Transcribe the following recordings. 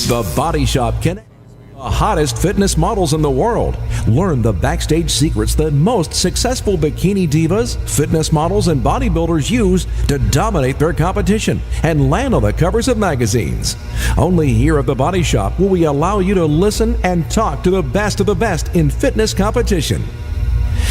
The Body Shop connects the hottest fitness models in the world. Learn the backstage secrets that most successful bikini divas, fitness models, and bodybuilders use to dominate their competition and land on the covers of magazines. Only here at the Body Shop will we allow you to listen and talk to the best of the best in fitness competition.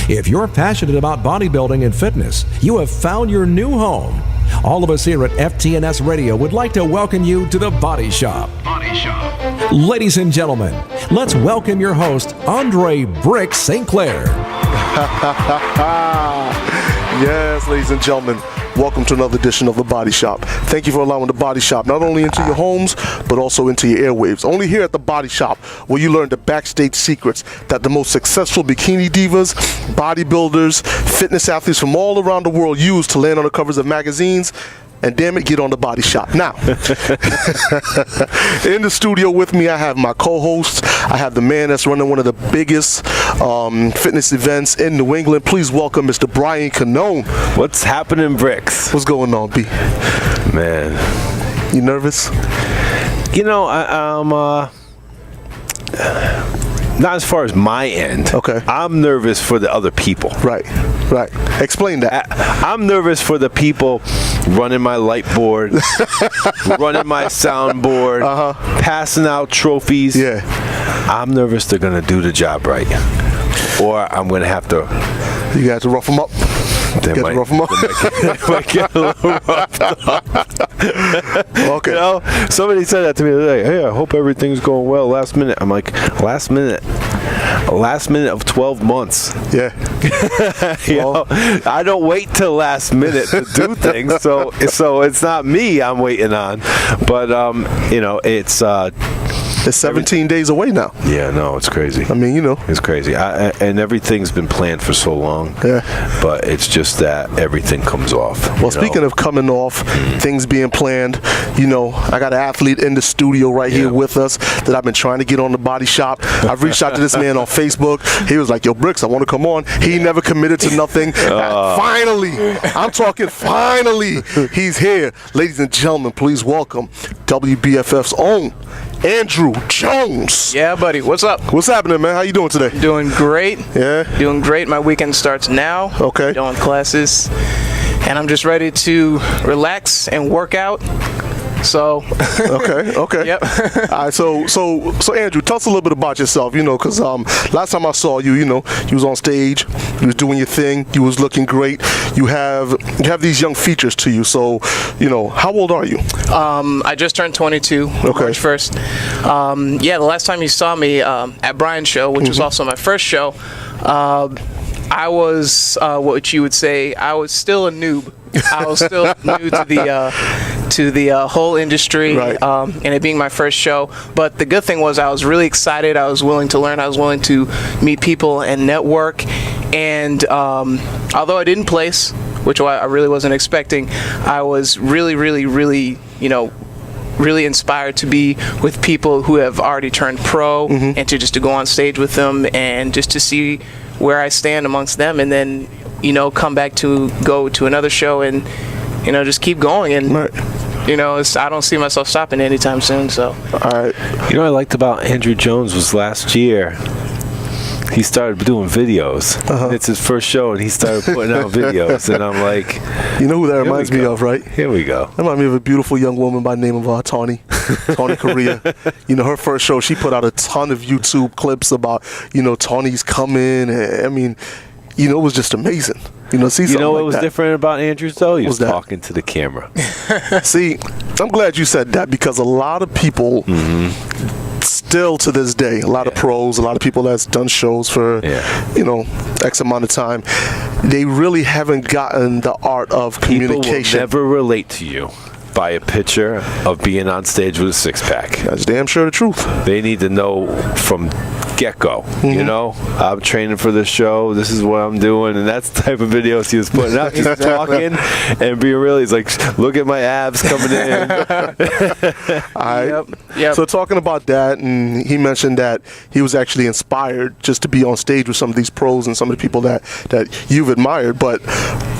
If you're passionate about bodybuilding and fitness, you have found your new home. All of us here at FTNS Radio would like to welcome you to the Body Shop. Body Shop. Ladies and gentlemen, let's welcome your host, Andre Brick St. Clair. Yes, ladies and gentlemen, welcome to another edition of the Body Shop. Thank you for allowing the Body Shop not only into your homes, but also into your airwaves. Only here at the Body Shop will you learn the backstage secrets that the most successful bikini divas, bodybuilders, fitness athletes from all around the world use to land on the covers of magazines. And damn it, get on the Body Shop. Now, in the studio with me, I have my co-host. I have the man that's running one of the biggest fitness events in New England. Please welcome Mr. Brian Cannone. What's happening, Bricks? What's going on, B? Man. You nervous? You know, I'm not as far as my end. Okay. I'm nervous for the other people. Right. Explain that. I'm nervous for the people running my light board, running my soundboard, passing out trophies. Yeah. I'm nervous they're going to do the job right. Or I'm going to have to... You got to rough them up. They might get a little roughed up. Okay. You know, somebody said that to me today. Hey, I hope everything's going well last minute. I'm like, last minute of 12 months. Yeah. You know, I don't wait till last minute to do things, so it's not me I'm waiting on. But you know, it's 17 days away now. Yeah, no, it's crazy. I mean, you know, it's crazy. And everything's been planned for so long. Yeah. But it's just that everything comes off. Well, speaking of coming off, things being planned, you know, I got an athlete in the studio right here with us that I've been trying to get on the Body Shop. I've reached out to this man on Facebook. He was like, yo, Bricks, I want to come on. He never committed to nothing. Finally, I'm talking finally, he's here. Ladies and gentlemen, please welcome WBFF's own Andrew Jones. Yeah, buddy. What's up? What's happening, man? How you doing today? Doing great. Yeah? Doing great. My weekend starts now. Okay. Doing classes. And I'm just ready to relax and work out. So. Okay. Yep. All right, so Andrew, tell us a little bit about yourself, you know, because last time I saw you, you know, you was on stage, you was doing your thing, you was looking great. You have these young features to you. So, you know, how old are you? I just turned 22, March 1st. Yeah, the last time you saw me at Brian's show, which was also my first show, I was what you would say, I was still a noob. I was still new to the whole industry, right. And it being my first show. But the good thing was I was really excited. I was willing to learn. I was willing to meet people and network. And although I didn't place, which I really wasn't expecting, I was really, you know, really inspired to be with people who have already turned pro and to go on stage with them and just to see where I stand amongst them, and then, you know, come back to go to another show and, you know, just keep going. And, you know, I don't see myself stopping anytime soon. So, all right. You know what I liked about Andrew Jones was last year, he started doing videos. It's his first show, and he started putting out videos. And I'm like, you know who that reminds me of, right? Here we go. That reminds me of a beautiful young woman by the name of Tawny Korea. You know, her first show, she put out a ton of YouTube clips about, you know, Tawny's coming. And, I mean, you know, it was just amazing. You know, see, you know what like was that. different about Andrew, though? He was that? talking to the camera. See, I'm glad you said that, because a lot of people still to this day, a lot of pros, a lot of people that's done shows for, you know, X amount of time, they really haven't gotten the art of communication. People will never relate to you by a picture of being on stage with a six-pack. That's damn sure the truth. They need to know from get-go, you know, I'm training for this show, this is what I'm doing, and that's the type of videos he was putting out, just talking and being real. He's like, look at my abs coming in. Yep. So talking about that, and he mentioned that he was actually inspired just to be on stage with some of these pros and some of the people that you've admired, but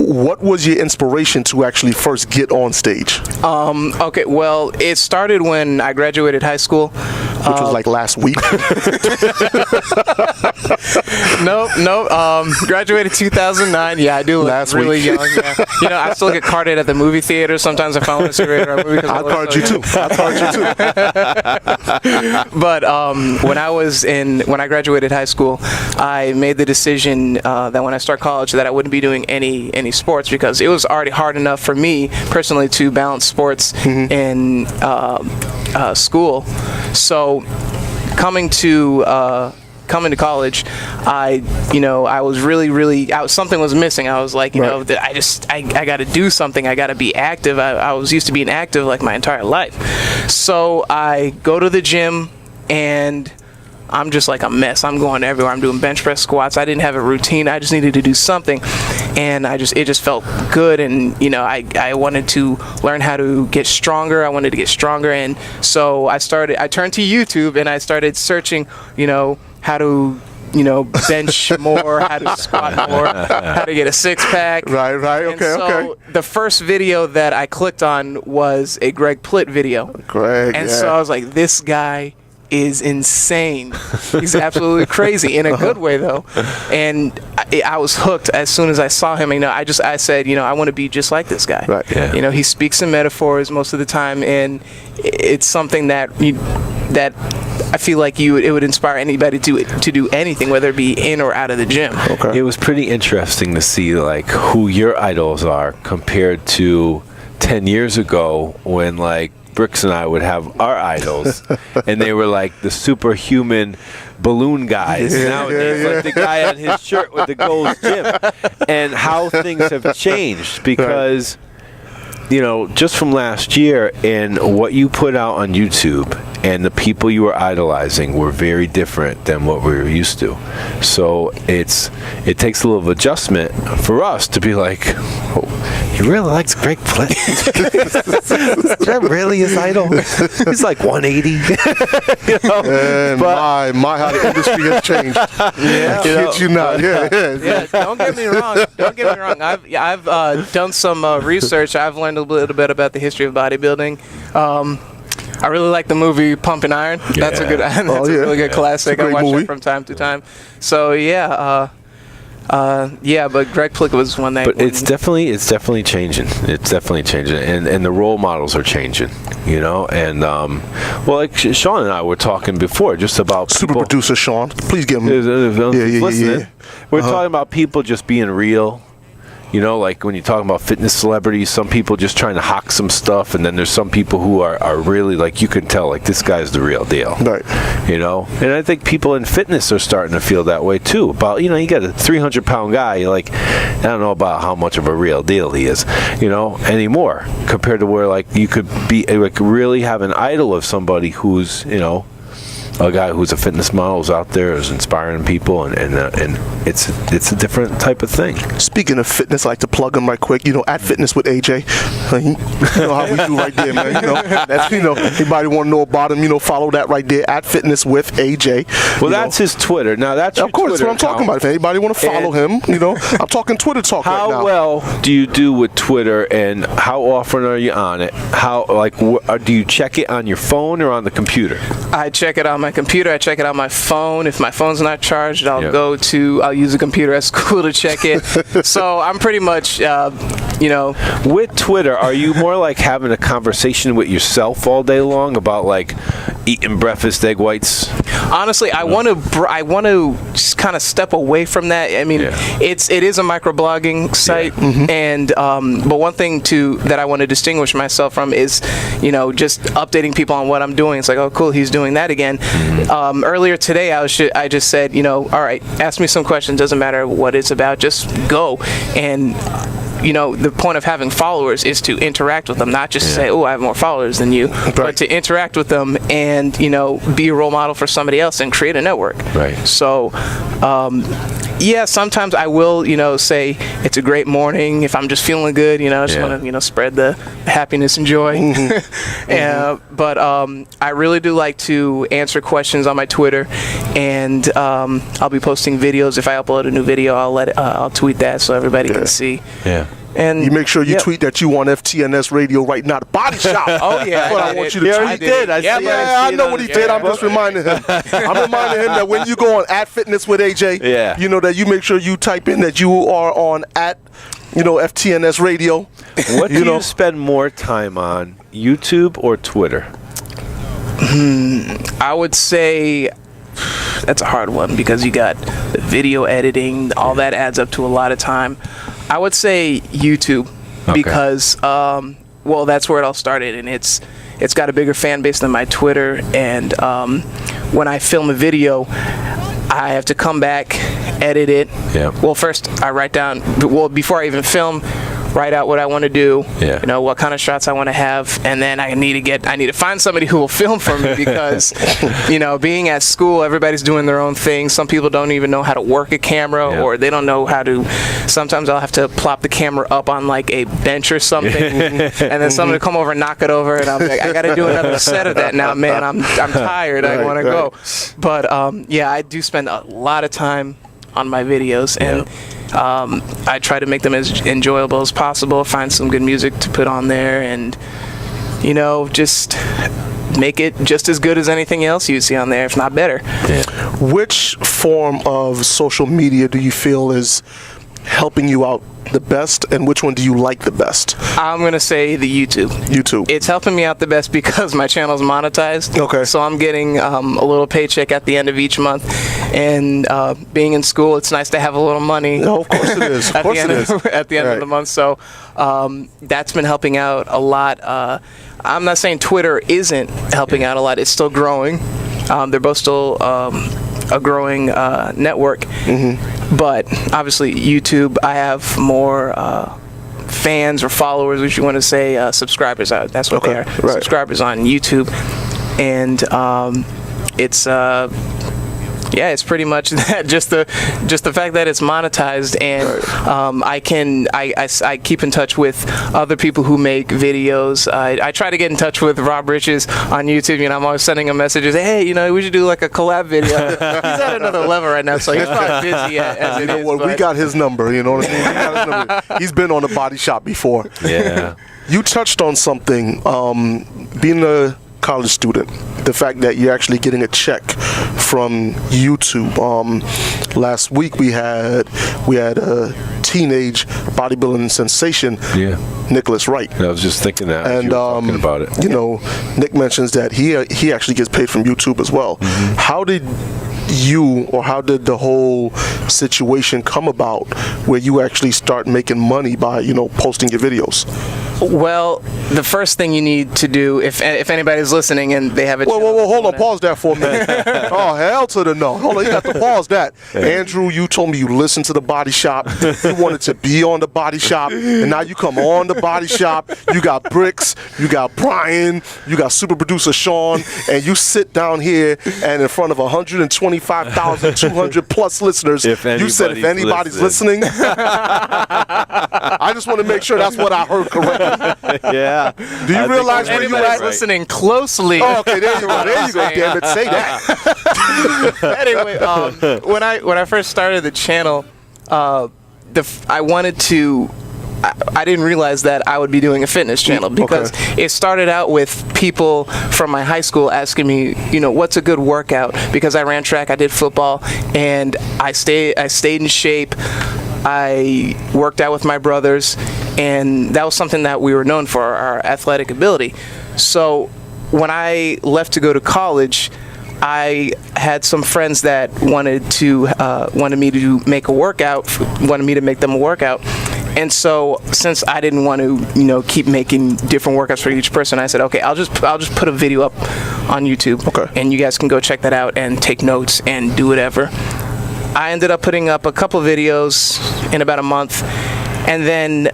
what was your inspiration to actually first get on stage? Okay, well, it started when I graduated high school. Which was like last week. No. Graduated 2009. Yeah, I do look Last really week. young. Yeah. You know, I still get carded at the movie theater. Sometimes I find a rated movie because I'll card you too. I'll card you too. But when I graduated high school, I made the decision that when I start college that I wouldn't be doing any sports, because it was already hard enough for me personally to balance sports and school. So coming to college, I was really something was missing. I was like, I got to do something. I got to be active. I was used to being active like my entire life. So I go to the gym and I'm just like a mess. I'm going everywhere. I'm doing bench press squats. I didn't have a routine. I just needed to do something, and it just felt good. And I wanted to learn how to get stronger. I wanted to get stronger, and so I turned to YouTube and I started searching, how to bench more, how to squat more, how to get a six-pack. Right. And so the first video that I clicked on was a Greg Plitt video. Greg, and so I was like, this guy is insane. He's absolutely crazy in a good way, though. And I was hooked as soon as I saw him. I said, I want to be just like this guy. Right. Yeah. He speaks in metaphors most of the time, and it's something that I feel like it would inspire anybody to do anything, whether it be in or out of the gym. Okay. It was pretty interesting to see like who your idols are compared to 10 years ago when like Bricks and I would have our idols, and they were like the superhuman balloon guys. Nowadays, like the guy on his shirt with the Gold's Gym, and how things have changed because, just from last year and what you put out on YouTube and the people you were idolizing were very different than what we were used to. So it takes a little adjustment for us to be like, oh, he really likes Greg Plitt. Is that really his idol? He's like 180. And my how the industry has changed. Yeah, Kid you not. Yeah, don't get me wrong. I've done some research. I've learned a little bit about the history of bodybuilding. I really like the movie Pumping Iron. That's a really good classic. I watch it from time to time. So but Greg Plitt was one that. But it's definitely changing. It's definitely changing, and the role models are changing. And like Sean and I were talking before, just about Super people, producer Sean, please give him. listening. Yeah. We're talking about people just being real. Like when you're talking about fitness celebrities, some people just trying to hawk some stuff, and then there's some people who are really like, you can tell like this guy's the real deal. Right. And I think people in fitness are starting to feel that way too. About you got a 300-pound guy, you're like, I don't know about how much of a real deal he is, anymore, compared to where like you could be like really have an idol of somebody who's a guy who's a fitness model is out there, is inspiring people, and it's a different type of thing. Speaking of fitness, I like to plug him right quick. at Fitness with AJ. You know how we do right there, man. That's anybody want to know about him? Follow that right there at Fitness with AJ. Well, that's his Twitter. Now that's of course Twitter that's what I'm talking about. If anybody want to follow him, I'm talking Twitter talk right now. How well do you do with Twitter, and how often are you on it? How do you check it on your phone or on the computer? I check it on my computer. I check it on my phone. If my phone's not charged, I'll use the computer at school to check it. So I'm pretty much, With Twitter, are you more like having a conversation with yourself all day long about like eating breakfast egg whites? Honestly, I want to just kind of step away from that. I mean, it is a microblogging site, and but one thing that I want to distinguish myself from is, just updating people on what I'm doing. It's like, oh, cool, he's doing that again. Earlier today, I just said, all right, ask me some questions. Doesn't matter what it's about, just go. And the point of having followers is to interact with them, not just say, oh, I have more followers than you, but to interact with them and, be a role model for somebody else and create a network. Right. So, sometimes I will, say it's a great morning if I'm just feeling good, I just want to, spread the happiness and joy. But I really do like to answer questions on my Twitter, and I'll be posting videos. If I upload a new video, I'll tweet that so everybody can see. Yeah. And you make sure you yeah. tweet that you on FTNS Radio right now, the Body Shop. Oh yeah, That's what I want you to tweet. He did. I know what he did. I'm just reminding him. I'm reminding him that when you go on @Fitness with AJ, you know that you make sure you type in that you are on FTNS Radio. What do you spend more time on, YouTube or Twitter? I would say that's a hard one because you got the video editing, all that adds up to a lot of time. I would say YouTube because, well, that's where it all started, and it's got a bigger fan base than my Twitter. And when I film a video, I have to come back, edit it. Yeah. Well, first I write down. Well, before I even film, write out what I want to do. Yeah. You know what kind of shots I want to have, and then I need to find somebody who will film for me because, being at school, everybody's doing their own thing. Some people don't even know how to work a camera, or they don't know how to. Sometimes I'll have to plop the camera up on like a bench or something, and then somebody come over and knock it over, and I'm like, I got to do another set of that now, man. I'm tired. I want to go. But I do spend a lot of time on my videos, and I try to make them as enjoyable as possible, find some good music to put on there, and just make it just as good as anything else you see on there, if not better. Which form of social media do you feel is helping you out the best, and which one do you like the best? I'm gonna say the YouTube. It's helping me out the best because my channel's monetized. Okay. So I'm getting a little paycheck at the end of each month, and being in school, it's nice to have a little money. No, of course it is. At the end of the month. So that's been helping out a lot. I'm not saying Twitter isn't helping out a lot. It's still growing. They're both still a growing network. But obviously YouTube, I have more fans or followers, which you want to say, subscribers. That's what they are. Right. Subscribers on YouTube. And it's pretty much that. Just the fact that it's monetized, and I keep in touch with other people who make videos. I try to get in touch with Rob Riches on YouTube. I'm always sending him messages. Hey, we should do like a collab video. He's at another level right now, so he's probably busy as it is. We got his number. You know what I mean? We got his number. He's been on the Body Shop before. Yeah. You touched on something. Being a college student, the fact that you're actually getting a check from YouTube. Last week we had a teenage bodybuilding sensation, Nicholas Wright. I was just thinking that, and you were talking about it. Nick mentions that he actually gets paid from YouTube as well. How did the whole situation come about where you actually start making money by posting your videos? Well, the first thing you need to do, if anybody's listening and they have a whoa, hold on, pause that for a minute. Oh, hell to the no. Hold on, you got to pause that. Andrew, you told me you listened to the Body Shop. You wanted to be on the Body Shop, and now you come on the Body Shop. You got Bricks, you got Brian, you got super producer Sean, and you sit down here and in front of 125,200 plus listeners, you said if anybody's listening. I just want to make sure that's what I heard correctly. Yeah. Do you realize where you at? Listening closely. Oh, okay, there you go. There you go. Damn it, say that. Anyway, when I first started the channel, I didn't realize that I would be doing a fitness channel because it started out with people from my high school asking me, what's a good workout? Because I ran track, I did football, and I stayed in shape. I worked out with my brothers, and that was something that we were known for, our athletic ability. So when I left to go to college, I had some friends that wanted me to make them a workout. And so since I didn't want to, keep making different workouts for each person, I said, okay, I'll just put a video up on YouTube, and you guys can go check that out and take notes and do whatever. I ended up putting up a couple videos in about a month, and then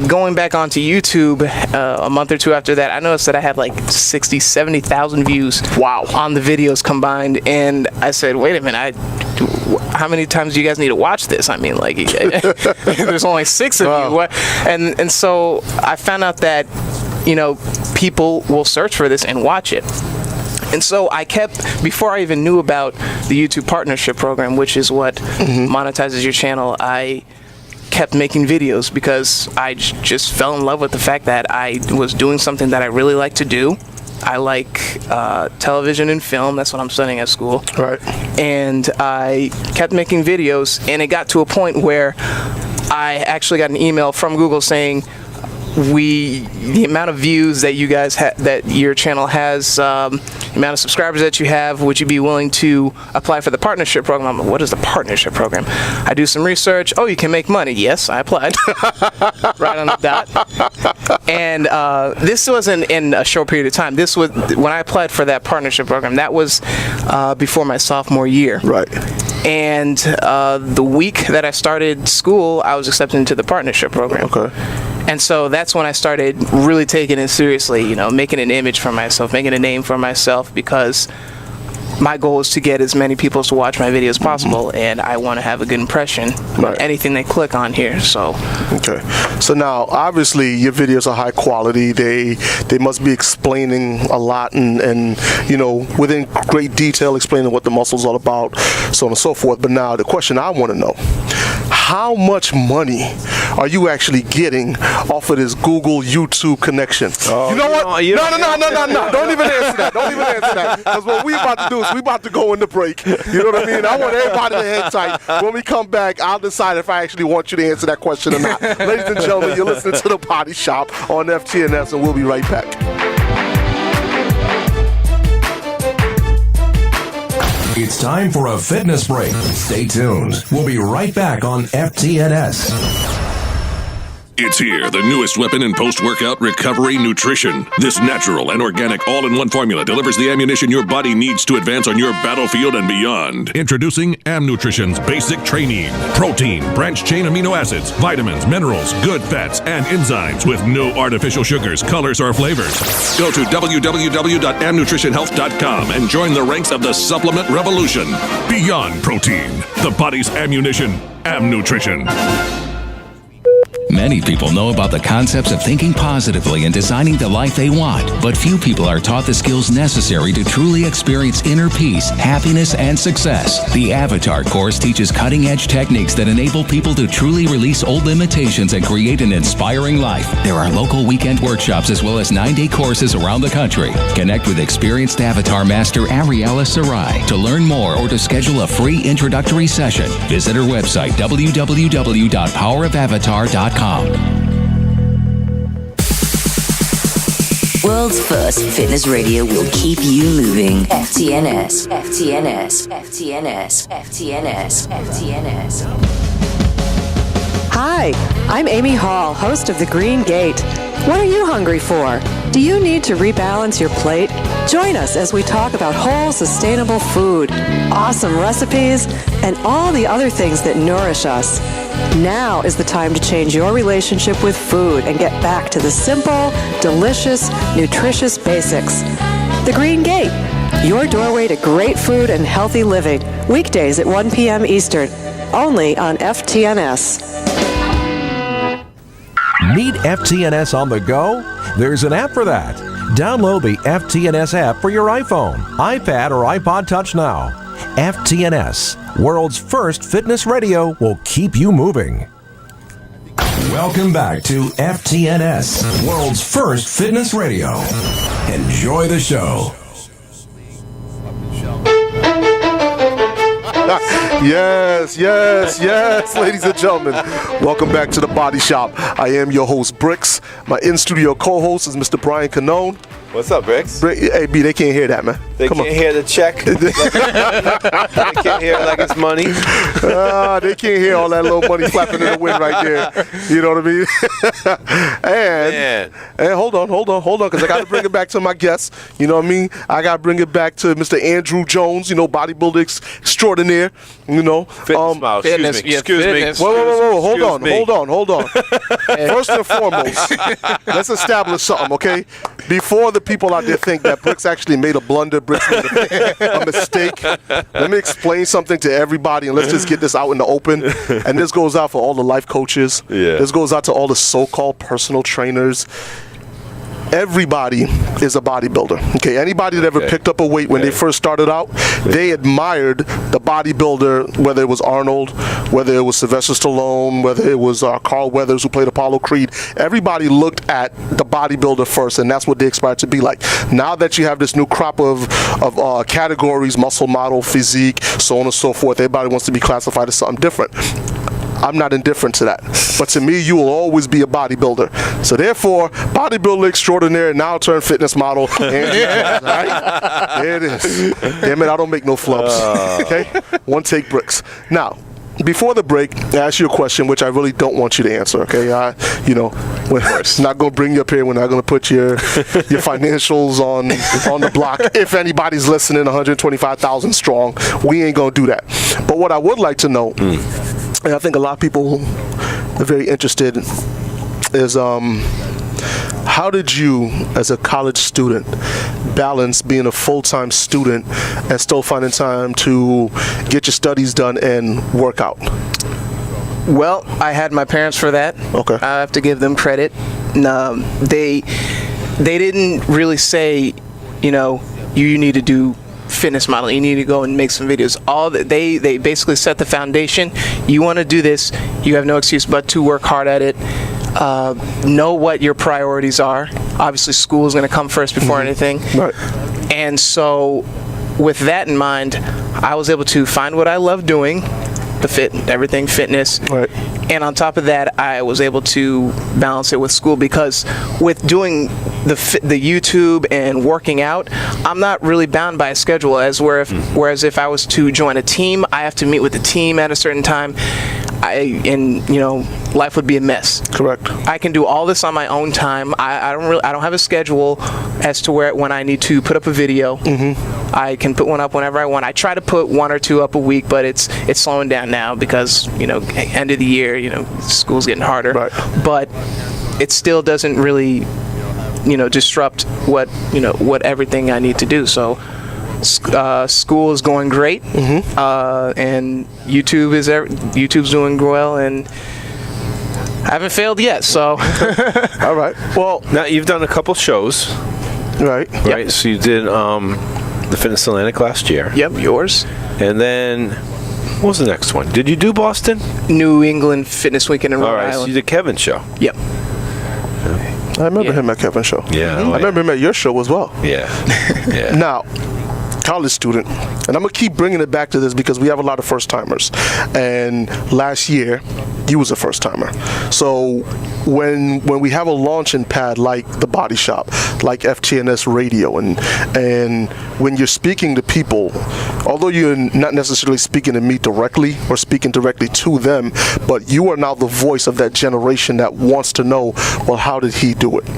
going back onto YouTube a month or two after that, I noticed that I had like 60, 70,000 views on the videos combined, and I said, wait a minute, how many times do you guys need to watch this? I mean, like, there's only 6 of you. And so I found out that, people will search for this and watch it. And so I kept, before I even knew about the YouTube Partnership Program, which is what monetizes your channel, I kept making videos because I just fell in love with the fact that I was doing something that I really like to do. I like television and film. That's what I'm studying at school. Right. And I kept making videos, and it got to a point where I actually got an email from Google saying, the amount of views that you guys that your channel has, the amount of subscribers that you have, would you be willing to apply for the partnership program? I'm like, what is the partnership program? I do some research. Oh, you can make money. Yes, I applied. Right on the dot. And this wasn't in a short period of time. This was when I applied for that partnership program. That was before my sophomore year. Right. And the week that I started school, I was accepted into the partnership program. Okay. And so that's when I started really taking it seriously, making an image for myself, making a name for myself, because my goal is to get as many people to watch my videos as possible, and I want to have a good impression on anything they click on here. So okay, so now obviously your videos are high quality. They must be explaining a lot and within great detail, explaining what the muscle's all about, so on and so forth. But now the question I want to know: how much money are you actually getting off of this Google YouTube connection? Oh, you know what? No. Don't even answer that. Don't even answer that. Because what we about to do is we about to go in the break. You know what I mean? I want everybody to hang tight. When we come back, I'll decide if I actually want you to answer that question or not. Ladies and gentlemen, you're listening to The Body Shop on FTNS, and we'll be right back. It's time for a fitness break. Stay tuned. We'll be right back on FTNS. It's here, the newest weapon in post-workout recovery nutrition. This natural and organic all-in-one formula delivers the ammunition your body needs to advance on your battlefield and beyond. Introducing Amnutrition's Basic Training. Protein, branched-chain amino acids, vitamins, minerals, good fats, and enzymes with no artificial sugars, colors, or flavors. Go to www.amnutritionhealth.com and join the ranks of the supplement revolution. Beyond protein, the body's ammunition. Amnutrition. Many people know about the concepts of thinking positively and designing the life they want, but few people are taught the skills necessary to truly experience inner peace, happiness, and success. The Avatar course teaches cutting-edge techniques that enable people to truly release old limitations and create an inspiring life. There are local weekend workshops as well as 9-day courses around the country. Connect with experienced Avatar master Ariella Sarai. To learn more or to schedule a free introductory session, visit her website www.powerofavatar.com. World's first fitness radio will keep you moving. FTNS, FTNS, FTNS, FTNS, FTNS. Hi, I'm Amy Hall, host of The Green Gate. What are you hungry for? Do you need to rebalance your plate? Join us as we talk about whole, sustainable food, awesome recipes, and all the other things that nourish us. Now is the time to change your relationship with food and get back to the simple, delicious, nutritious basics. The Green Gate, your doorway to great food and healthy living. Weekdays at 1 p.m. Eastern, only on FTNS. Need FTNS on the go? There's an app for that. Download the FTNS app for your iPhone, iPad, or iPod Touch now. FTNS, world's first fitness radio, will keep you moving. Welcome back to FTNS, world's first fitness radio. Enjoy the show. Yes, ladies and gentlemen. Welcome back to The Body Shop. I am your host, Bricks. My in-studio co-host is Mr. Brian Canone. What's up, Bricks? Hey, B, they can't hear that, man. They can't hear the check. They can't hear it like it's money. They can't hear all that little money flapping in the wind right there. You know what I mean? and hold on, because I got to bring it back to my guests. You know what I mean? I got to bring it back to Mr. Andrew Jones, bodybuilder extraordinaire. Fitness model. Excuse me. Whoa. Hold on. First and foremost, let's establish something, okay? Before the people out there think that Bricks actually made a blunder, Bricks made a mistake, let me explain something to everybody, and let's just get this out in the open. And this goes out for all the life coaches. Yeah. This goes out to all the so-called personal trainers. everybody is a bodybuilder. Okay, anybody that ever picked up a weight when they first started out, they admired the bodybuilder, whether it was Arnold, whether it was Sylvester Stallone, whether it was Carl Weathers who played Apollo Creed. Everybody looked at the bodybuilder first, and that's what they aspired to be like. Now that you have this new crop of categories, muscle model, physique, so on and so forth, everybody wants to be classified as something different. I'm not indifferent to that. But to me, you will always be a bodybuilder. So therefore, bodybuilder extraordinaire, now turned fitness model. And, right? There it is. Damn it, I don't make no flubs. Okay? One take bricks. Now, before the break, I asked you a question which I really don't want you to answer, okay? We're not going to bring you up here. We're not going to put your financials on the block. If anybody's listening, 125,000 strong, we ain't going to do that. But what I would like to know, and I think a lot of people are very interested, is how did you, as a college student, balance being a full-time student and still finding time to get your studies done and work out? Well, I had my parents for that. Okay. I have to give them credit. They didn't really say, you need to do fitness modeling, you need to go and make some videos. They basically set the foundation. You want to do this, you have no excuse but to work hard at it. Know what your priorities are. Obviously, school is going to come first before anything. Right. And so, with that in mind, I was able to find what I love doing, everything fitness. Right. And on top of that, I was able to balance it with school, because with doing the YouTube and working out, I'm not really bound by a schedule. Whereas if I was to join a team, I have to meet with the team at a certain time. Life would be a mess. Correct. I can do all this on my own time. I don't have a schedule as to when I need to put up a video. Mm-hmm. I can put one up whenever I want. I try to put one or two up a week, but it's slowing down now because end of the year, school's getting harder. Right. But it still doesn't really disrupt what everything I need to do. So school is going great, and YouTube's doing well, and I haven't failed yet. So all right. Well, now you've done a couple shows, right? Right. So you did the Fitness Atlantic last year. Yep, yours. And then what was the next one? Did you do Boston? New England Fitness Weekend in Rhode Island. So you did Kevin's show. Yep. I remember him at Kevin's show. Yeah. I remember him at your show as well. Yeah. Yeah. Now, college student, and I'm gonna keep bringing it back to this because we have a lot of first timers, and last year you was a first timer. So when we have a launching pad like the Body Shop, like FTNS Radio, and when you're speaking to people, although you're not necessarily speaking to me directly or speaking directly to them, but you are now the voice of that generation that wants to know, well, how did he do it?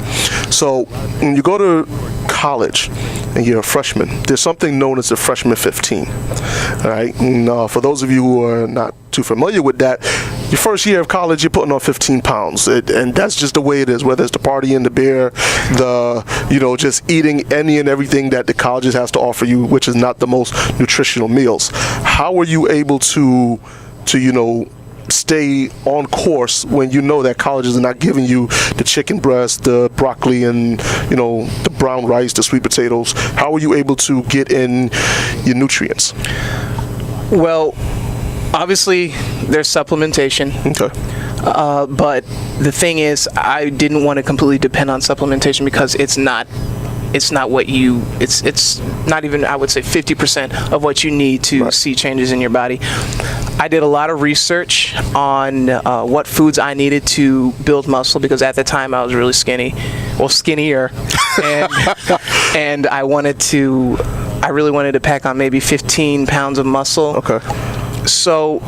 So when you go to college and you're a freshman, there's something known as the freshman 15. All right. And, for those of you who are not too familiar with that, your first year of college, you're putting on 15 pounds, and that's just the way it is. Whether it's the party and the beer, just eating any and everything that the colleges has to offer you, which is not the most nutritional meals. How are you able to stay on course when you know that colleges are not giving you the chicken breast, the broccoli, and the brown rice, the sweet potatoes? How are you able to get in your nutrients? Well, obviously there's supplementation. Okay. But the thing is, I didn't want to completely depend on supplementation because it's not not even, I would say, 50% of what you need to see changes in your body. I did a lot of research on what foods I needed to build muscle, because at the time I was really skinnier, and I really wanted to pack on maybe 15 pounds of muscle. Okay. So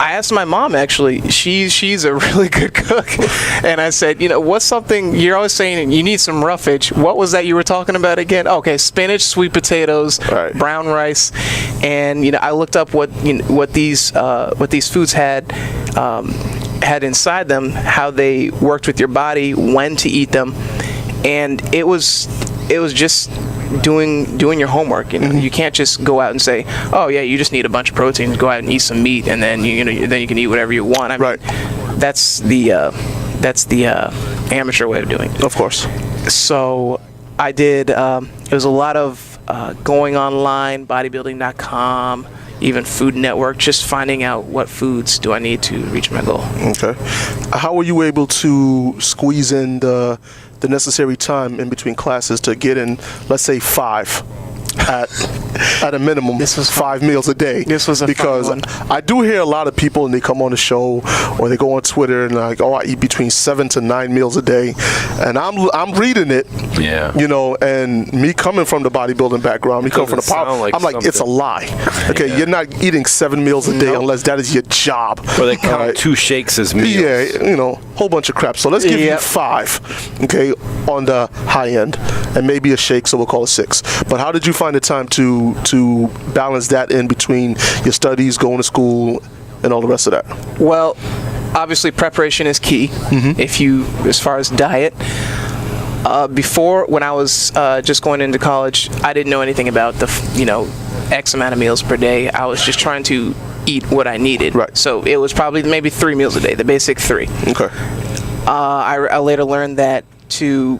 I asked my mom, actually. She's a really good cook. And I said, what's something, you're always saying you need some roughage. What was that you were talking about again? Okay, spinach, sweet potatoes, brown rice. And, I looked up what these foods had inside them, how they worked with your body, when to eat them. And it was just doing your homework. You can't just go out and say, oh yeah, you just need a bunch of protein, go out and eat some meat, and then you can eat whatever you want. I mean, that's the amateur way of doing it. Of course. So I did, it was a lot of going online, bodybuilding.com, even Food Network, just finding out what foods do I need to reach my goal. Okay. How were you able to squeeze in the necessary time in between classes to get in, let's say, 5 at a minimum? This was 5 meals a day. This was a because fun one. I do hear a lot of people, and they come on the show or they go on Twitter and like, oh, I eat between 7 to 9 meals a day, and I'm reading it. Yeah. You know, and me coming from the bodybuilding background, me coming from the power, I'm like, it's a lie. Okay, Yeah. you're not eating 7 meals a day unless that is your job. Or they count Alright. 2 shakes as meals. Yeah, you know, whole bunch of crap. So let's give you Yep. 5, okay, on the high end, and maybe a shake, so we'll call it 6. But how did you find the time to balance that in between your studies, going to school, and all the rest of that? Well, obviously preparation is key. If you, as far as diet, before, when I was just going into college, I didn't know anything about X amount of meals per day. I was just trying to eat what I needed. Right. So it was probably maybe 3 meals a day, the basic 3. Okay. I later learned that to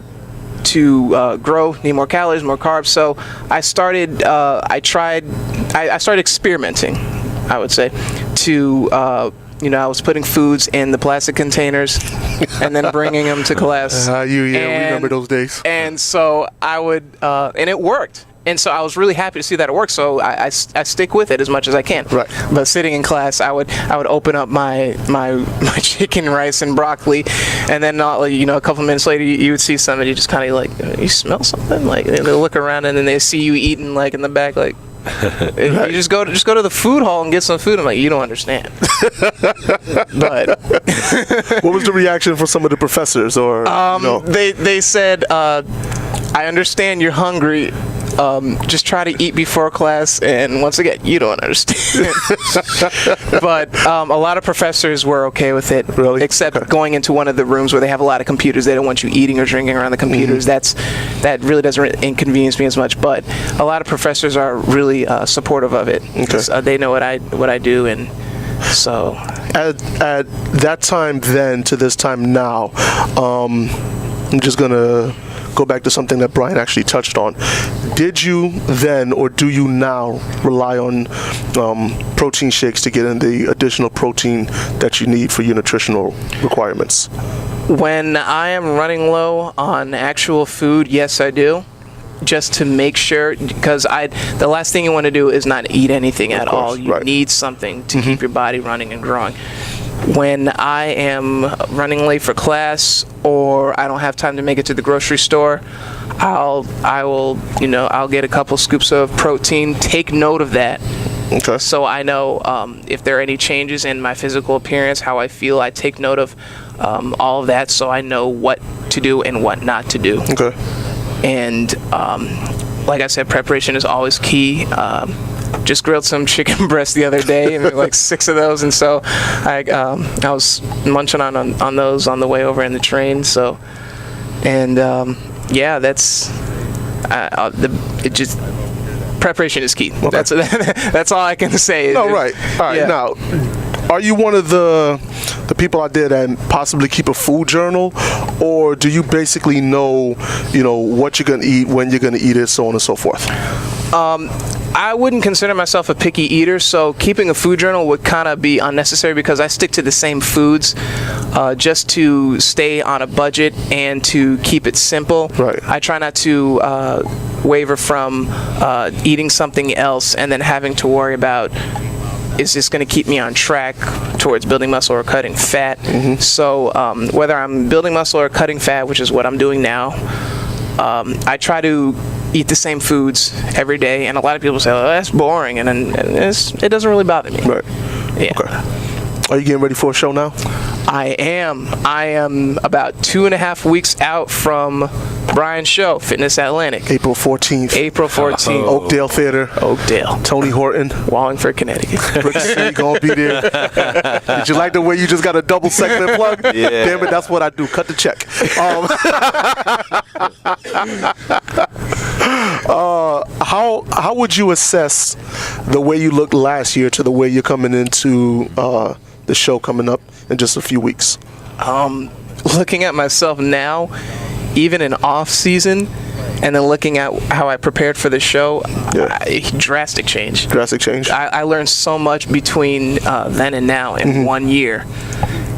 grow, need more calories, more carbs. So I started experimenting, I would say, to I was putting foods in the plastic containers and then bringing them to class. We remember those days. And so I would, and it worked. And so I was really happy to see that it worked. So I stick with it as much as I can. Right. But sitting in class, I would open up my chicken, rice, and broccoli, and then a couple minutes later, you would see somebody just kind of like, you smell something? Like they look around and then they see you eating like in the back, like. You just go to the food hall and get some food. I'm like, you don't understand. But What was the reaction from some of the professors? Or no? they said, I understand you're hungry. Just try to eat before class, and once again, you don't understand. But a lot of professors were okay with it, Really? except Okay. going into one of the rooms where they have a lot of computers. They don't want you eating or drinking around the computers. That really doesn't inconvenience me as much. But a lot of professors are really supportive of it. Okay. They know what I do, and so At that time then to this time now, I'm just gonna go back to something that Brian actually touched on. Did you then, or do you now, rely on protein shakes to get in the additional protein that you need for your nutritional requirements? when I am running low on actual food, yes, I do. Just to make sure, because the last thing you want to do is not eat anything at all. You right. need something to keep your body running and growing. When I am running late for class, or I don't have time to make it to the grocery store, I'll get a couple scoops of protein. Take note of that. Okay. So I know if there are any changes in my physical appearance, how I feel. I take note of all of that, so I know what to do and what not to do. Okay. And like I said, preparation is always key. Just grilled some chicken breast the other day, and like 6 of those, and so I was munching on those on the way over in the train. So, and yeah, preparation is key. Okay. That's all I can say. No, right. All right. Yeah. Now, are you one of the people out there that possibly keep a food journal, or do you basically know what you're gonna eat, when you're gonna eat it, so on and so forth? I wouldn't consider myself a picky eater, so keeping a food journal would kind of be unnecessary because I stick to the same foods just to stay on a budget and to keep it simple. Right. I try not to waver from eating something else and then having to worry about, is this going to keep me on track towards building muscle or cutting fat? Mm-hmm. So whether I'm building muscle or cutting fat, which is what I'm doing now, I try to eat the same foods every day, and a lot of people say, "Oh, that's boring," and it doesn't really bother me. Right. Yeah. Okay. Are you getting ready for a show now? I am about 2.5 weeks out from Brian's show, Fitness Atlantic. April 14th. April 14th. Oakdale Theater. Oakdale. Tony Horton. Wallingford, Connecticut. Rick C. gonna be there. Did you like the way you just got a double segment plug? Yeah. Damn it, that's what I do. Cut the check. How would you assess the way you looked last year to the way you're coming into the show coming up in just a few weeks? Looking at myself now, even in off season, and then looking at how I prepared for the show, drastic change. Drastic change. I learned so much between then and now in 1 year.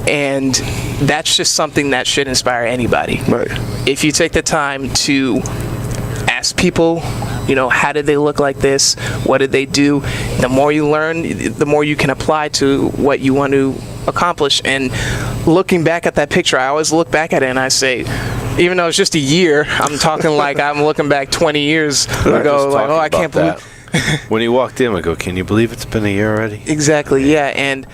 And that's just something that should inspire anybody. Right. If you take the time to ask people, how did they look like this? What did they do? The more you learn, the more you can apply to what you want to accomplish. And looking back at that picture, I always look back at it and I say, even though it's just a year, I'm talking like I'm looking back 20 years ago, like, I can't believe. When he walked in, I go, can you believe it's been a year already? Exactly, yeah. And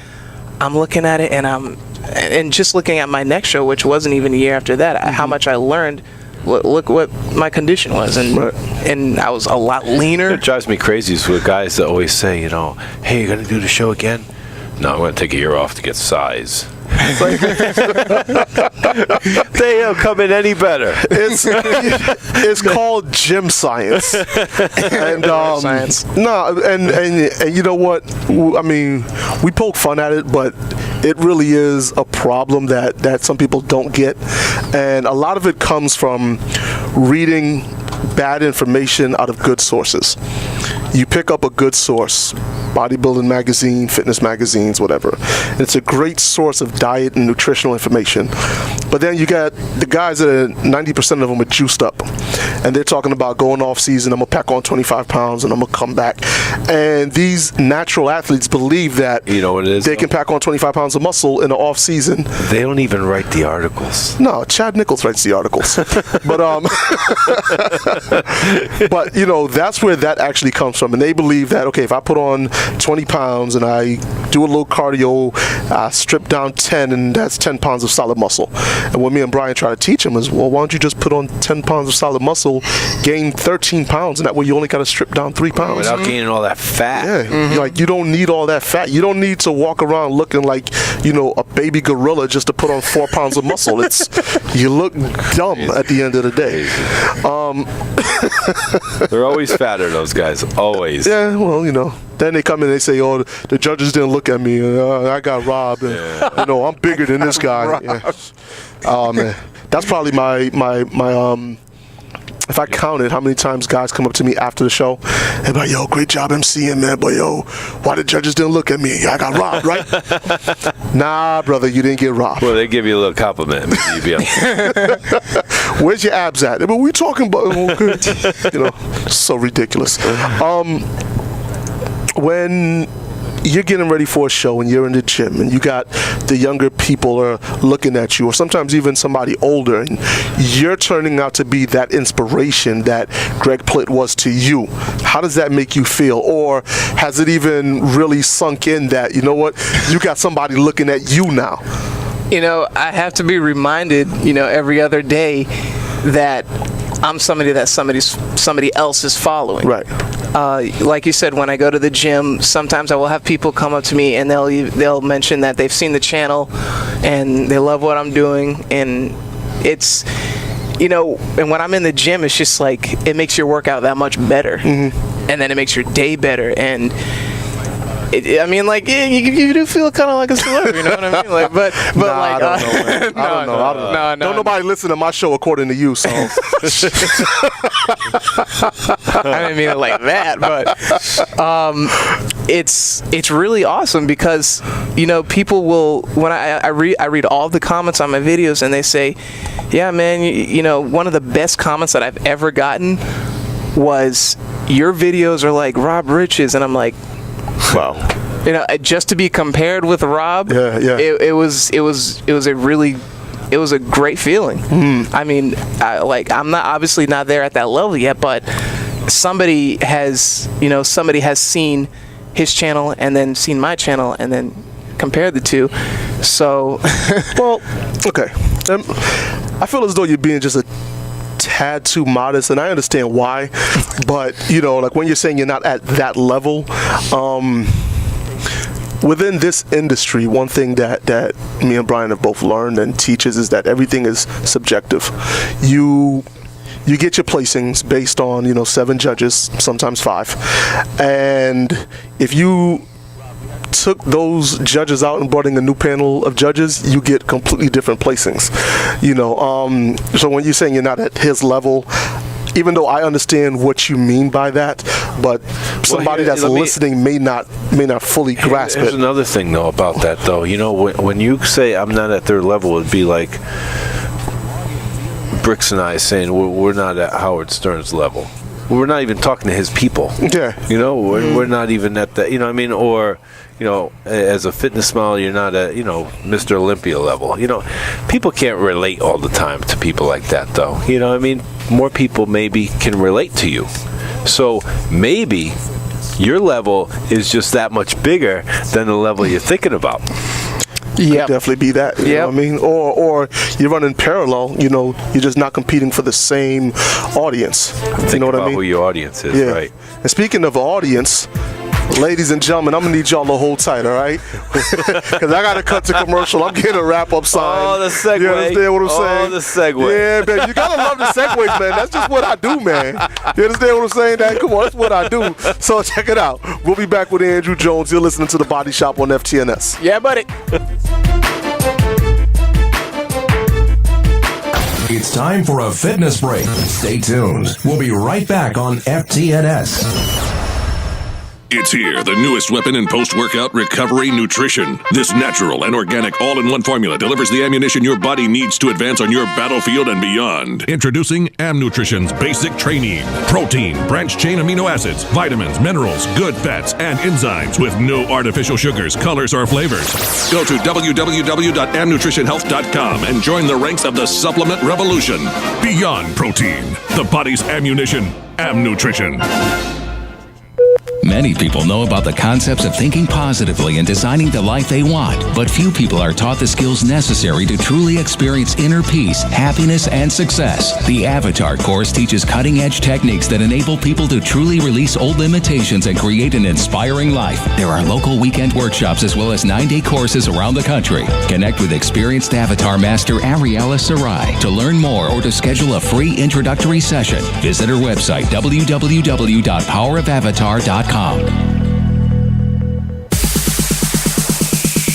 I'm looking at it, and just looking at my next show, which wasn't even a year after that, how much I learned. Look what my condition was, and I was a lot leaner. It drives me crazy with guys that always say, hey, you're going to do the show again? No, I'm going to take a year off to get size. They don't come in any better. It's called gym science. And science. No, and you know what? I mean, we poke fun at it, but it really is a problem that some people don't get, and a lot of it comes from reading bad information out of good sources. You pick up a good source, bodybuilding magazine, fitness magazines, whatever. And it's a great source of diet and nutritional information. But then you got the guys that are 90% of them are juiced up. And they're talking about going off season, I'm going to pack on 25 pounds and I'm going to come back. And these natural athletes believe that they can pack on 25 pounds of muscle in the off season. They don't even write the articles. No, Chad Nichols writes the articles. But that's where that actually comes from. And they believe that, okay, if I put on 20 pounds and I do a little cardio, I strip down 10, and that's 10 pounds of solid muscle. And what me and Brian try to teach them is, well, why don't you just put on 10 pounds of solid muscle, gain 13 pounds, and that way you only got to strip down 3 pounds. Without gaining all that fat. Yeah, like you don't need all that fat. You don't need to walk around looking like, a baby gorilla just to put on 4 pounds of muscle. You look dumb at the end of the day. They're always fatter, those guys. Always. Yeah, well, then they come in and they say, oh, the judges didn't look at me. I got robbed. And, I'm bigger than this guy. Yeah. Oh, man. That's probably my if I counted how many times guys come up to me after the show and be like, yo, great job MCing, man, but yo, why the judges didn't look at me? I got robbed, right? Nah, brother, you didn't get robbed. Well, they give you a little compliment. Where's your abs at? But we talking about, so ridiculous. When you're getting ready for a show and you're in the gym and you got the younger people are looking at you, or sometimes even somebody older, and you're turning out to be that inspiration that Greg Plitt was to you, how does that make you feel? Or has it even really sunk in that, you got somebody looking at you now? I have to be reminded, every other day that I'm somebody that somebody else is following. Right. Like you said, when I go to the gym, sometimes I will have people come up to me and they'll mention that they've seen the channel and they love what I'm doing, and it's and when I'm in the gym, it's just like it makes your workout that much better, and then it makes your day better, and you do feel kind of like a celebrity, you know what I mean? Like, but nah, I don't know, man. I don't know. Don't nobody listen to my show according to you, so. I didn't mean it like that, but it's really awesome because people will, when I read all the comments on my videos and they say, yeah, man, one of the best comments that I've ever gotten was, your videos are like Rob Rich's, and I'm like, wow. Just to be compared with Rob, it was a great feeling. I mean, I'm obviously not there at that level yet, but somebody has seen his channel and then seen my channel and then compared the two. So, well, okay. I feel as though you're being just a tad too modest, and I understand why, but like when you're saying you're not at that level, within this industry, one thing that me and Brian have both learned and teaches is that everything is subjective. You get your placings based on 7 judges, sometimes 5, and if you took those judges out and brought in a new panel of judges, you get completely different placings. So when you're saying you're not at his level, even though I understand what you mean by that, but somebody that's listening may not fully grasp it. There's another thing though about that though. When you say I'm not at their level, it'd be like Bricks and I saying we're not at Howard Stern's level. We're not even talking to his people. Yeah. We're not even at that. Or as a fitness model, you're not at Mr. Olympia level. People can't relate all the time to people like that though. More people maybe can relate to you. So maybe your level is just that much bigger than the level you're thinking about. Yeah, definitely be that. You know what I mean? Or you're running parallel. You're just not competing for the same audience. Think about who your audience is, right? And speaking of audience, ladies and gentlemen, I'm gonna need y'all to hold tight, all right? Because I gotta cut to commercial. I'm getting a wrap-up sign. Oh, the segue. You understand what I'm saying? Oh, the segue. Yeah, man. You gotta love the segues, man. That's just what I do, man. You understand what I'm saying? Come on, that's what I do. So check it out. We'll be back with Andrew Jones. You're listening to The Body Shop on FTNS. Yeah, buddy. It's time for a fitness break. Stay tuned. We'll be right back on FTNS. It's here, the newest weapon in post-workout recovery nutrition. This natural and organic all-in-one formula delivers the ammunition your body needs to advance on your battlefield and beyond. Introducing Amnutrition's Basic Training. Protein, branched-chain amino acids, vitamins, minerals, good fats, and enzymes with no artificial sugars, colors, or flavors. Go to www.amnutritionhealth.com and join the ranks of the supplement revolution. Beyond protein, the body's ammunition. Amnutrition. Many people know about the concepts of thinking positively and designing the life they want, but few people are taught the skills necessary to truly experience inner peace, happiness, and success. The Avatar course teaches cutting-edge techniques that enable people to truly release old limitations and create an inspiring life. There are local weekend workshops as well as 9-day courses around the country. Connect with experienced Avatar master Ariella Sarai. To learn more or to schedule a free introductory session, visit her website www.powerofavatar.com.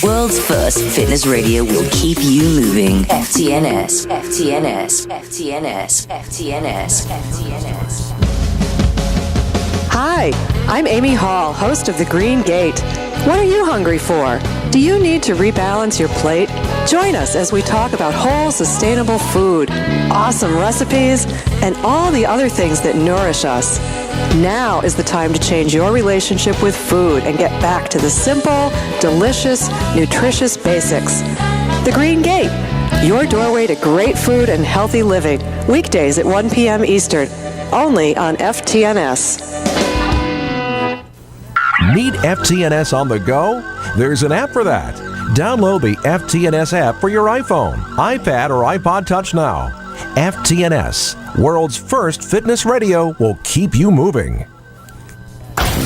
World's first fitness radio will keep you moving. FTNS, FTNS, FTNS, FTNS, FTNS. Hi, I'm Amy Hall, host of The Green Gate. What are you hungry for? Do you need to rebalance your plate? Join us as we talk about whole, sustainable food, awesome recipes, and all the other things that nourish us. Now is the time to change your relationship with food and get back to the simple, delicious, nutritious basics. The Green Gate, your doorway to great food and healthy living. Weekdays at 1 p.m. Eastern, only on FTNS. Need FTNS on the go? There's an app for that. Download the FTNS app for your iPhone, iPad, or iPod Touch now. FTNS, world's first fitness radio, will keep you moving.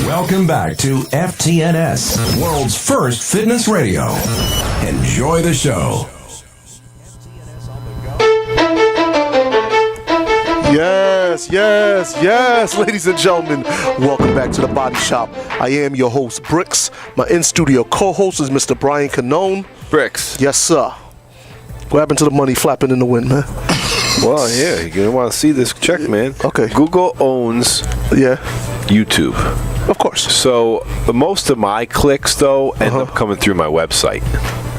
Welcome back to FTNS, world's first fitness radio. Enjoy the show. Yes, ladies and gentlemen. Welcome back to The Body Shop. I am your host, Bricks. My in-studio co-host is Mr. Brian Canone. Bricks. Yes, sir. What happened to the money flapping in the wind, man? Well, yeah, you want to see this check, man. Okay. Google owns YouTube. Of course. So most of my clicks, though, end up coming through my website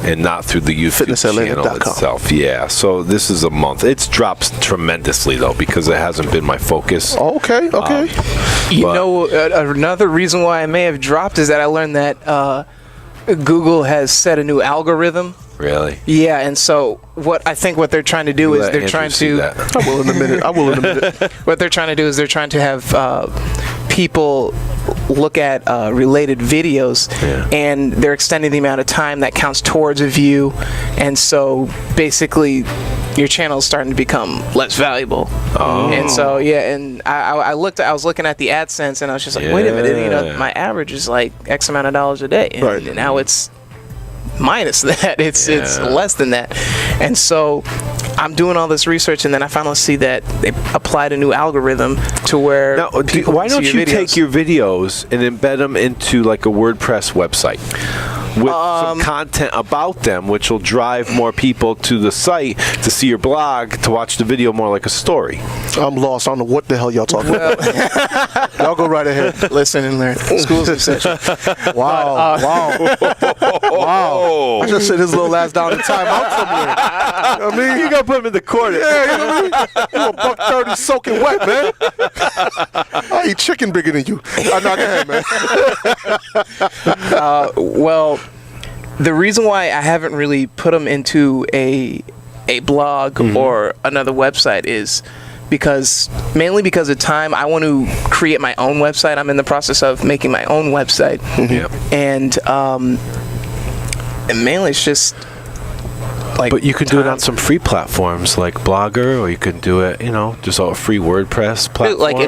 and not through the YouTube channel itself. Yeah, so this is a month. It's dropped tremendously, though, because it hasn't been my focus. Okay. Another reason why I may have dropped is that I learned that Google has set a new algorithm. Really? Yeah, and so what they're trying to do is they're trying to. I will in a minute. What they're trying to do is they're trying to have people look at related videos, and they're extending the amount of time that counts towards a view, and so basically your channel is starting to become less valuable. And so and I was looking at the AdSense, and I was just like, wait a minute, my average is like X amount of dollars a day, and now it's minus that. It's less than that. And so I'm doing all this research, and then I finally see that they applied a new algorithm to where Now, people why can don't see you your videos. take your videos and embed them into like a WordPress website with some content about them, which will drive more people to the site to see your blog, to watch the video more like a story? I'm lost. I don't know what the hell y'all talking about. Y'all go right ahead. Listen and learn. School's in session. Wow. Wow. I just sit his little ass down in timeout somewhere. You know what I mean? You gotta put them in the corner. Yeah, you know what I mean? You a $1.30 soaking wet, man. I eat chicken bigger than you. No, go ahead, man. Well, the reason why I haven't really put them into a blog or another website is mainly because of time. I want to create my own website. I'm in the process of making my own website. And mainly it's just like. But you could do it on some free platforms like Blogger, or you could do it, just on a free WordPress platform.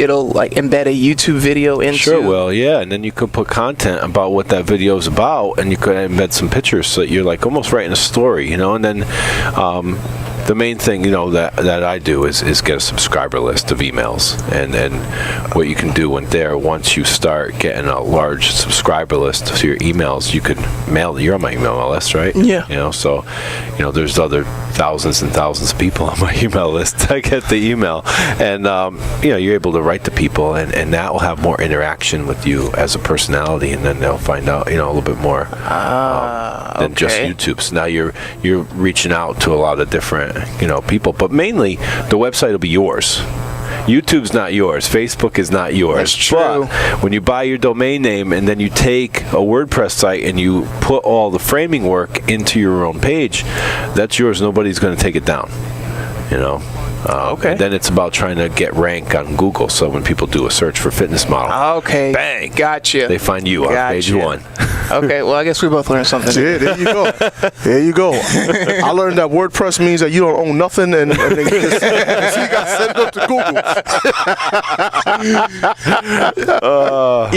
It'll embed a YouTube video into. Sure will, yeah. And then you could put content about what that video is about, and you could embed some pictures so that you're like almost writing a story, And then the main thing, that I do is get a subscriber list of emails, and then what you can do once you start getting a large subscriber list to your emails, you could mail. You're on my email list, right? Yeah. So there's other thousands and thousands of people on my email list. I get the email, and you're able to write to people, and that will have more interaction with you as a personality, and then they'll find out a little bit more than just YouTube. So now you're reaching out to a lot of different people, but mainly the website will be yours. YouTube's not yours. Facebook is not yours. That's true. But when you buy your domain name and then you take a WordPress site and you put all the framing work into your own page, that's yours. Nobody's going to take it down. Okay. And then it's about trying to get rank on Google. So when people do a search for fitness model, Okay. bang, Gotcha. they find you on page one. Okay. Well, I guess we both learned something. Yeah, there you go. There you go. I learned that WordPress means that you don't own nothing, and then you just you got to send it up to Google.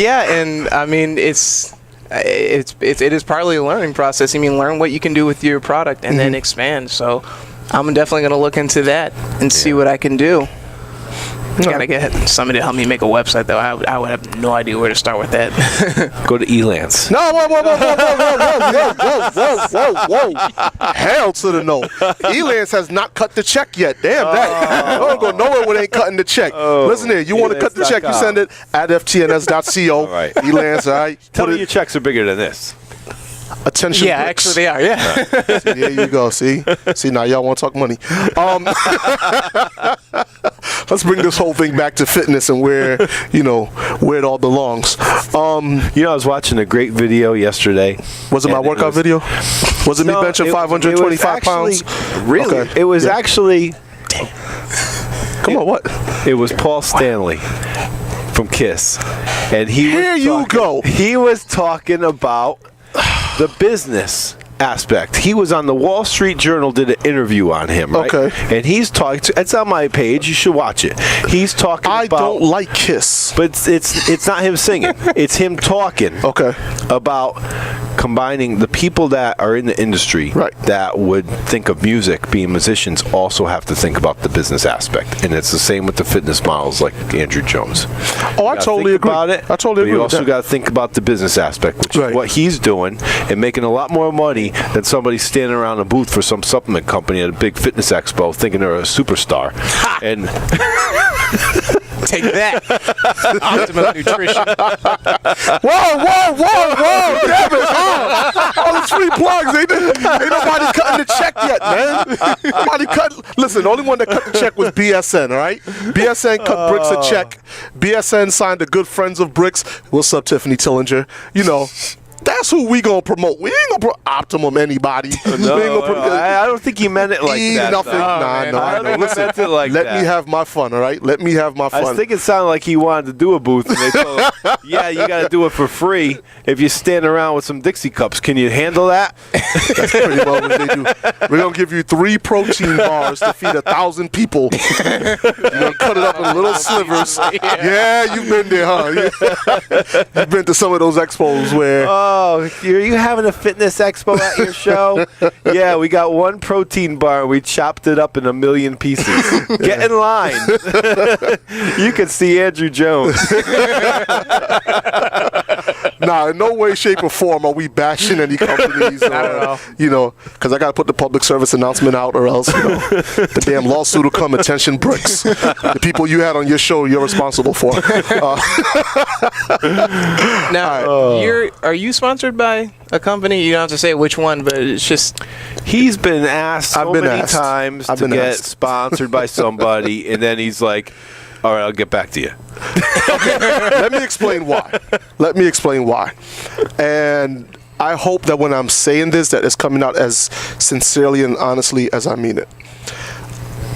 Yeah, and I mean it is partly a learning process. I mean, learn what you can do with your product and then expand. So I'm definitely going to look into that and see what I can do. Gotta get somebody to help me make a website, though. I would have no idea where to start with that. Go to Elance. No, whoa. Hell to the no. Elance has not cut the check yet. Damn that. I don't go nowhere where they ain't cutting the check. Listen here, you want to cut the check, you send it at ftns.co. All right. Elance, all right? Tell me your checks are bigger than this. Attention. Yeah, bricks. actually they are. Yeah. See, there you go. See, now y'all want to talk money. Let's bring this whole thing back to fitness and where it all belongs. I was watching a great video yesterday. Was it my workout video? Was it me benching 525 pounds? Really? Okay. It was actually. Come on, what? It was Paul Stanley from Kiss, and he was talking about the business aspect. He was on the Wall Street Journal, did an interview on him, right? Okay. And he's talking. It's on my page. You should watch it. He's talking about. I don't like Kiss. But it's not him singing. It's him talking. Okay. About combining the people that are in the industry that would think of music, being musicians, also have to think about the business aspect. And it's the same with the fitness models like Andrew Jones. Oh, I totally agree. About it, I totally agree. You with also that. got to think about the business aspect, which is what he's doing and making a lot more money than somebody standing around a booth for some supplement company at a big fitness expo thinking they're a superstar. And Take that. Optimum Nutrition. Whoa. Damn it. All these free plugs. Ain't nobody cutting the check yet, man. Listen, the only one that cut the check was BSN, all right? BSN cut Bricks a check. BSN signed the Good Friends of Bricks. What's up, Tiffany Tillinger? That's who we gonna promote. We ain't gonna promote Optimum anybody. I don't think he meant it like that. Nothing. No. Listen, let me have my fun, all right? Let me have my fun. I think it sounded like he wanted to do a booth, and they told him, yeah, you got to do it for free if you stand around with some Dixie cups. Can you handle that? That's pretty well what they do. We're going to give you 3 protein bars to feed 1,000 people. You're going to cut it up in little slivers. Yeah, you've been there, huh? You've been to some of those expos where Oh, are you having a fitness expo at your show? Yeah, we got one protein bar. We chopped it up in 1 million pieces. Get in line. You can see Andrew Jones. Nah, in no way, shape, or form are we bashing any companies. Not at all. You know, because I got to put the public service announcement out, or else the damn lawsuit will come. Attention, Bricks. The people you had on your show, you're responsible for. Now, are you sponsored by a company? You don't have to say which one, but it's just He's been asked so many times to get asked. sponsored by somebody, and then he's like, all right, I'll get back to you. Let me explain why. And I hope that when I'm saying this, that it's coming out as sincerely and honestly as I mean it.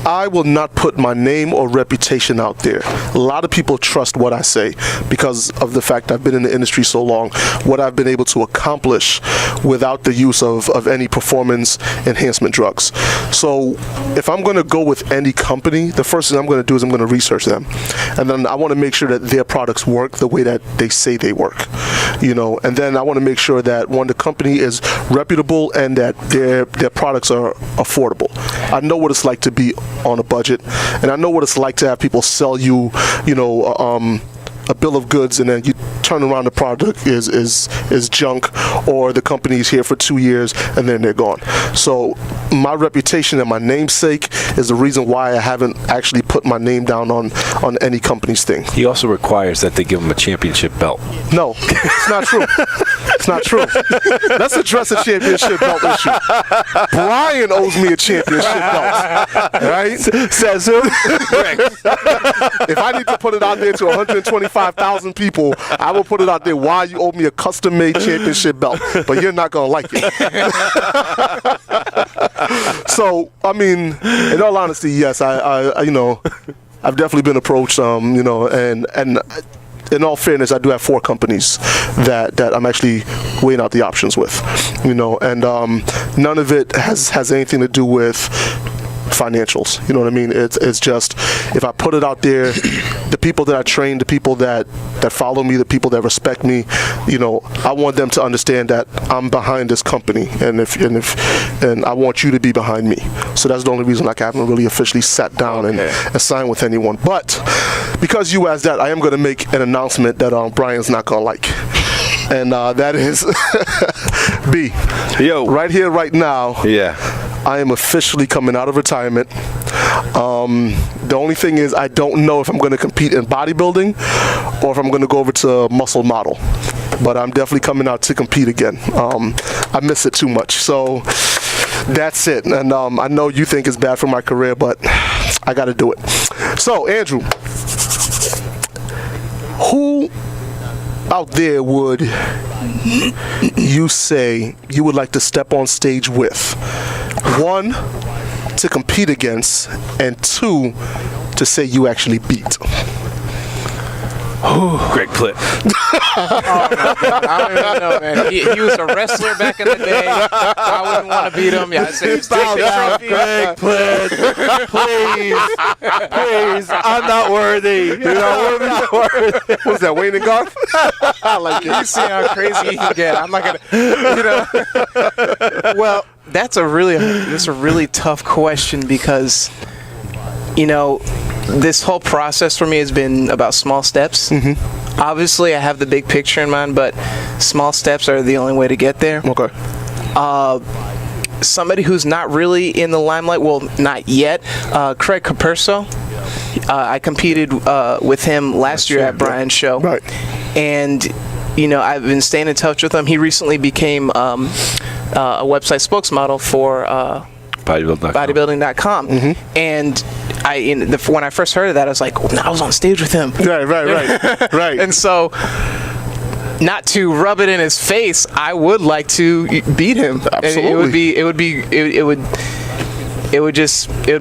I will not put my name or reputation out there. A lot of people trust what I say because of the fact I've been in the industry so long, what I've been able to accomplish without the use of any performance enhancement drugs. So if I'm going to go with any company, the first thing I'm going to do is I'm going to research them. And then I want to make sure that their products work the way that they say they work. You know, and then I want to make sure that the company is reputable and that their products are affordable. I know what it's like to be on a budget, and I know what it's like to have people sell you, a bill of goods, and then you turn around, the product is junk, or the company's here for 2 years and then they're gone. So my reputation and my namesake is the reason why I haven't actually put my name down on any company's thing. He also requires that they give him a championship belt. No, it's not true. It's not true. Let's address a championship belt issue. Brian owes me a championship belt. Right? Says who? If I need to put it out there to 125,000 people, I will put it out there why you owe me a custom-made championship belt. But you're not going to like it. So, I mean, in all honesty, yes, I I've definitely been approached, and in all fairness, I do have 4 companies that I'm actually weighing out the options with, and none of it has anything to do with financials. You know what I mean? It's just, if I put it out there, the people that I train, the people that follow me, the people that respect me, I want them to understand that I'm behind this company, and I want you to be behind me. So that's the only reason I haven't really officially sat down and signed with anyone. But because you asked that, I am going to make an announcement that Brian's not going to like. And that is B. Yo. Right here, right now. Yeah. I am officially coming out of retirement. The only thing is, I don't know if I'm going to compete in bodybuilding or if I'm going to go over to muscle model. But I'm definitely coming out to compete again. I miss it too much. So that's it. And I know you think it's bad for my career, but I got to do it. So, Andrew, who out there would you say you would like to step on stage with? 1, to compete against, and 2, to say you actually beat. Greg Plitt. I don't even know, man. He was a wrestler back in the day. I wouldn't want to beat him. Yeah, I'd say take the trophy. Greg Plitt. Please. I'm not worthy. I'm not worthy. What's that, Wayne and Garth? I like it. You see how crazy he can get. I'm not gonna, Well, that's a really tough question because, this whole process for me has been about small steps. Mm-hmm. Obviously, I have the big picture in mind, but small steps are the only way to get there. Okay. Somebody who's not really in the limelight, well, not yet, Craig Caperso. I competed with him last year at Brian's show. Right. And, I've been staying in touch with him. He recently became a website spokesmodel for bodybuilding.com. Mm-hmm. And when I first heard of that, I was like, I was on stage with him. Right. And so, not to rub it in his face, I would like to beat him. Absolutely. It would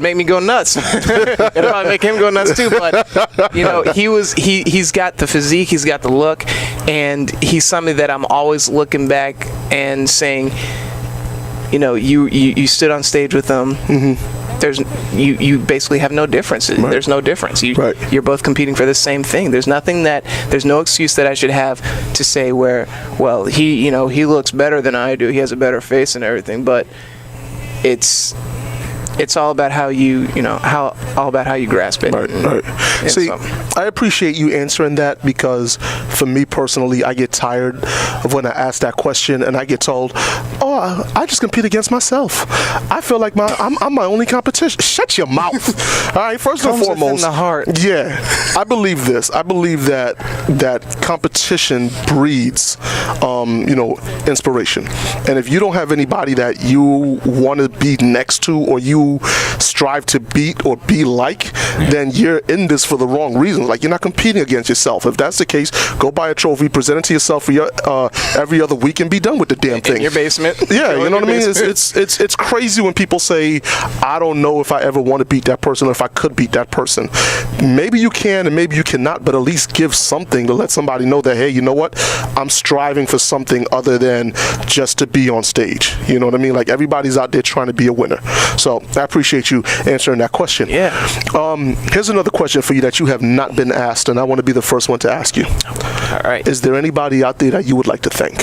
make me go nuts. It'd probably make him go nuts too. But he's got the physique, he's got the look, and he's somebody that I'm always looking back and saying, you stood on stage with him. Mm-hmm. you basically have no difference. Right. There's no difference. Right. You're both competing for the same thing. There's no excuse that I should have to say where, well, he looks better than I do. He has a better face and everything, but it's all about how you grasp it. Right. See, I appreciate you answering that, because for me personally, I get tired of when I ask that question and I get told, "Oh, I just compete against myself. I feel like I'm my only competition." Shut your mouth. All right. First and foremost, in the heart. Yeah, I believe this. I believe that competition breeds, inspiration. And if you don't have anybody that you want to be next to, or you strive to beat or be like, then you're in this for the wrong reasons. Like, you're not competing against yourself. If that's the case, go buy a trophy, present it to yourself for your every other week, and be done with the damn thing. In your basement. Yeah, you know what I mean? It's crazy when people say, "I don't know if I ever want to beat that person, or if I could beat that person." Maybe you can and maybe you cannot, but at least give something to let somebody know that, hey, you know what? I'm striving for something other than just to be on stage. You know what I mean? Like, everybody's out there trying to be a winner. So I appreciate you answering that question. Yeah. Here's another question for you that you have not been asked, and I want to be the first one to ask you. All right. Is there anybody out there that you would like to thank?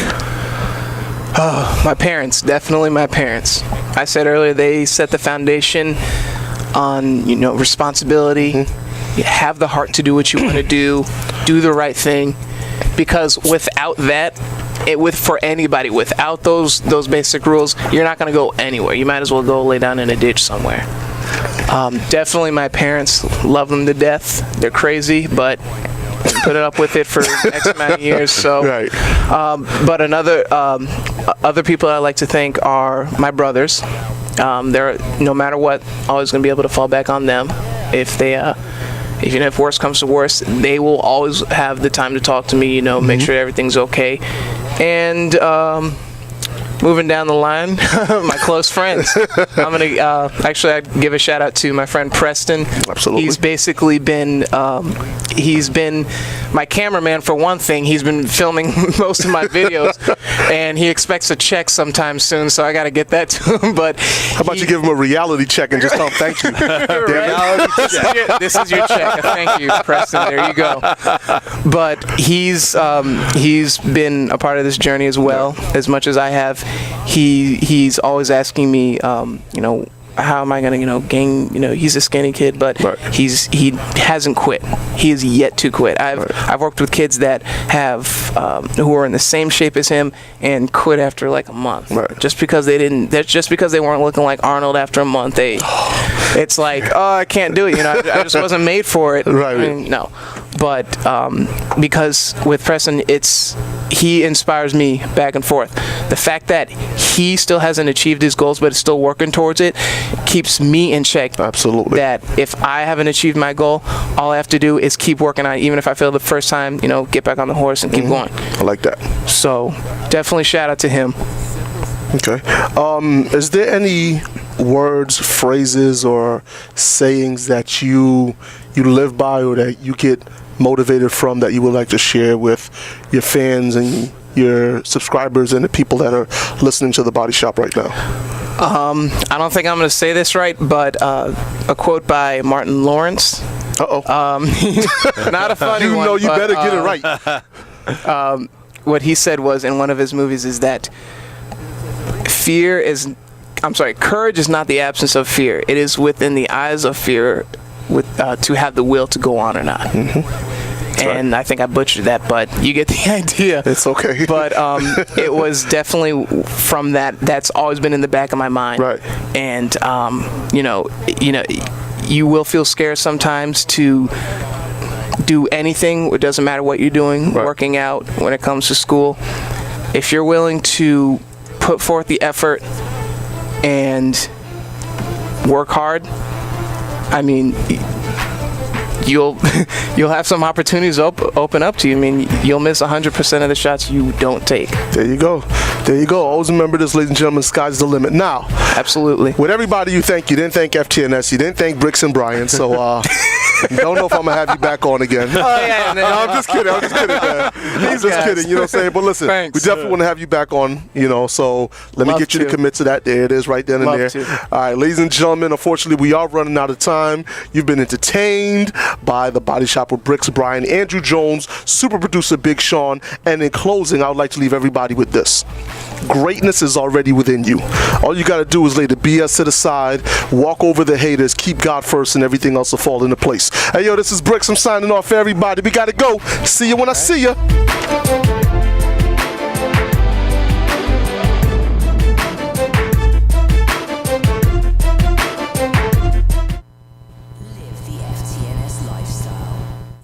My parents, definitely my parents. I said earlier, they set the foundation on, responsibility. You have the heart to do what you want to do the right thing, because without that, for anybody, without those basic rules, you're not going to go anywhere. You might as well go lay down in a ditch somewhere. Definitely my parents, love them to death. They're crazy, but put it up with it for X amount of years. So, Right. But other people I like to thank are my brothers. They're, no matter what, always going to be able to fall back on them. Even if worse comes to worse, they will always have the time to talk to me, make sure everything's okay. And moving down the line, my close friends. I'm going to I'd give a shout out to my friend Preston. Absolutely. He's basically been my cameraman for one thing. He's been filming most of my videos, and he expects a check sometime soon, so I got to get that to him. But how about you give him a reality check and just tell him thank you? This is your check. Thank you, Preston. There you go. But he's been a part of this journey as well, as much as I have. He's always asking me, how am I going to, gain, he's a skinny kid, but right. he hasn't quit. He is yet to quit. I've worked with kids that have, who are in the same shape as him and quit after like a month. Right. Just because they weren't looking like Arnold after a month. It's like, oh, I can't do it. I just wasn't made for it. Right. No. But because with Preston, he inspires me back and forth. The fact that he still hasn't achieved his goals but is still working towards it keeps me in check. Absolutely. That if I haven't achieved my goal, all I have to do is keep working on it. Even if I fail the first time, get back on the horse and keep going. I like that. So definitely shout out to him. Okay. Is there any words, phrases, or sayings that you live by, or that you get motivated from, that you would like to share with your fans and your subscribers and the people that are listening to The Body Shop right now? I don't think I'm going to say this right, but a quote by Martin Lawrence. Not a funny one. You better get it right. What he said was, in one of his movies, is that courage is not the absence of fear. It is within the eyes of fear to have the will to go on or not. And I think I butchered that, but you get the idea. It's okay. But it was definitely from that. That's always been in the back of my mind. Right. And you will feel scared sometimes to do anything. It doesn't matter what you're doing, right. Working out, when it comes to school. If you're willing to put forth the effort and work hard, you'll have some opportunities open up to you. I mean, you'll miss 100% of the shots you don't take. There you go. Always remember this, ladies and gentlemen, sky's the limit. Now, absolutely. With everybody you didn't thank FTNS, you didn't thank Bricks and Brian, so don't know if I'm going to have you back on again. Oh, yeah. No, I'm just kidding, man. I'm just kidding, you know what I'm saying? But listen, Thanks. we definitely want to have you back on, so let me get you to commit to that. There it is, right then and Love there. to. All right, ladies and gentlemen, unfortunately, we are running out of time. You've been entertained by The Body Shop with Bricks, Brian, Andrew Jones, super producer Big Sean, and in closing, I would like to leave everybody with this. Greatness is already within you. All you got to do is lay the BS to the side, walk over the haters, keep God first, and everything else will fall into place. Hey, yo, this is Bricks. I'm signing off for everybody. We got to go. See you when I see you.